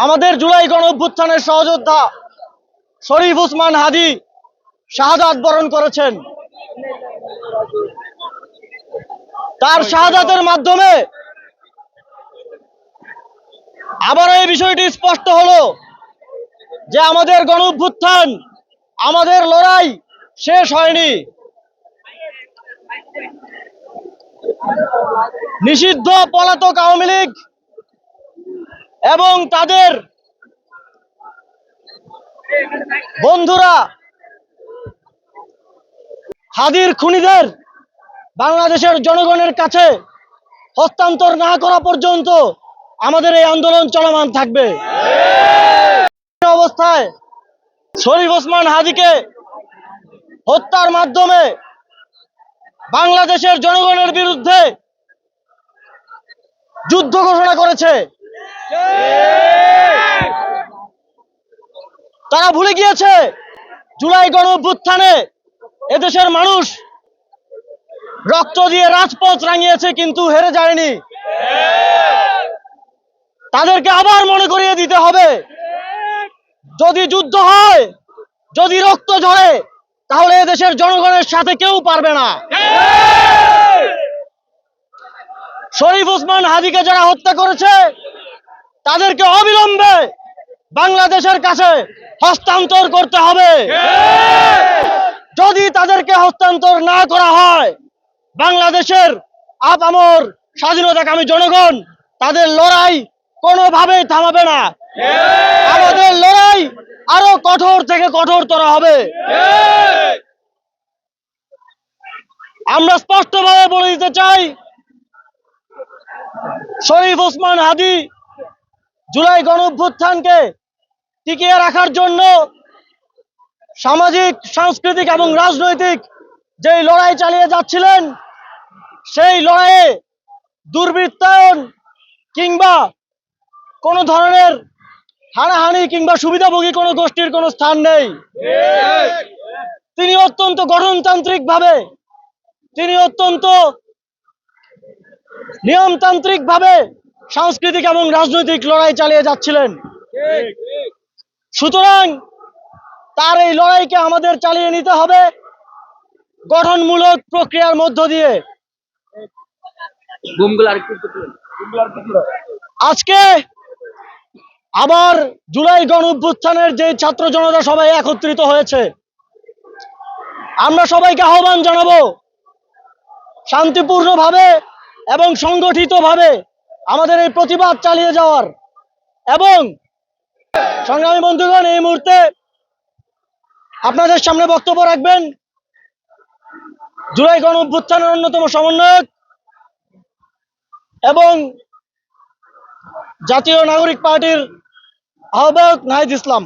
আমাদের জুলাই গণ অভ্যুত্থানের সহযোদ্ধা শরীফ ওসমান হাদি শাহাদাত বরণ করেছেন। তার শাহাদাতের মাধ্যমে আবার এই বিষয়টি স্পষ্ট হলো যে আমাদের গণ অভ্যুত্থান, আমাদের লড়াই শেষ হয়নি। নিষিদ্ধ পলাতক আওয়ামী লীগ এবং তাদের বন্ধুরা হাদির খুনিদের বাংলাদেশের জনগণের কাছে হস্তান্তর না করা পর্যন্ত আমাদের এই আন্দোলন চলমান থাকবে। অবস্থায় শরীফ ওসমান হাদিকে হত্যার মাধ্যমে বাংলাদেশের জনগণের বিরুদ্ধে যুদ্ধ ঘোষণা করেছে। তারা ভুলে গিয়েছে জুলাই গণ অভ্যুত্থানে এদেশের মানুষ রক্ত দিয়ে রাজপথ রাঙিয়েছে, কিন্তু হেরে যায়নি। তাদেরকে আবার মনে করিয়ে দিতে হবে, যদি যুদ্ধ হয়, যদি রক্ত ঝরে, তাহলে এদেশের জনগণের সাথে কেউ পারবে না। শরীফ ওসমান হাদিকে যারা হত্যা করেছে তাদেরকে অবিলম্বে বাংলাদেশের কাছে হস্তান্তর করতে হবে। যদি তাদেরকে হস্তান্তর না করা হয়, বাংলাদেশের আপামর স্বাধীনতাকামী জনগণ তাদের লড়াই কোনোভাবেই থামাবে না। আমাদের লড়াই আরো কঠোর থেকে কঠোরতর হবে। আমরা স্পষ্টভাবে বলে দিতে চাই, শরীফ ওসমান হাদি জুলাই গণ অভ্যুত্থানকে টিকিয়ে রাখার জন্য সামাজিক, সাংস্কৃতিক এবং রাজনৈতিক যেই লড়াই চালিয়ে যাচ্ছিলেন, সেই লড়াইয়ে দুর্বৃত্তায়ন কিংবা কোনো ধরনের হানাহানি কিংবা সুবিধাভোগী কোনো গোষ্ঠীর কোনো স্থান নেই। তিনি অত্যন্ত গঠনতান্ত্রিক ভাবে, তিনি অত্যন্ত নিয়মতান্ত্রিক ভাবে সাংস্কৃতিক এবং রাজনৈতিক লড়াই চালিয়ে যাচ্ছিলেন। সুতরাং তার এই লড়াইকে আমাদের চালিয়ে নিতে হবে গঠনমূলক প্রক্রিয়ার মধ্য দিয়ে। আজকে আবার জুলাই গণ অভ্যুত্থানের যে ছাত্র জনতা সবাই একত্রিত হয়েছে, আমরা সবাইকে আহ্বান জানাবো শান্তিপূর্ণভাবে এবং সংগঠিতভাবে আমাদের এই প্রতিবাদ চালিয়ে যাওয়ার। এবং সংগ্রামী বন্ধুগণ, এই মুহূর্তে আপনাদের সামনে বক্তব্য রাখবেন জুলাই গণ অভ্যুত্থানের অন্যতম সমন্বয়ক এবং জাতীয় নাগরিক পার্টির আহ্বায়ক নাহিদ ইসলাম।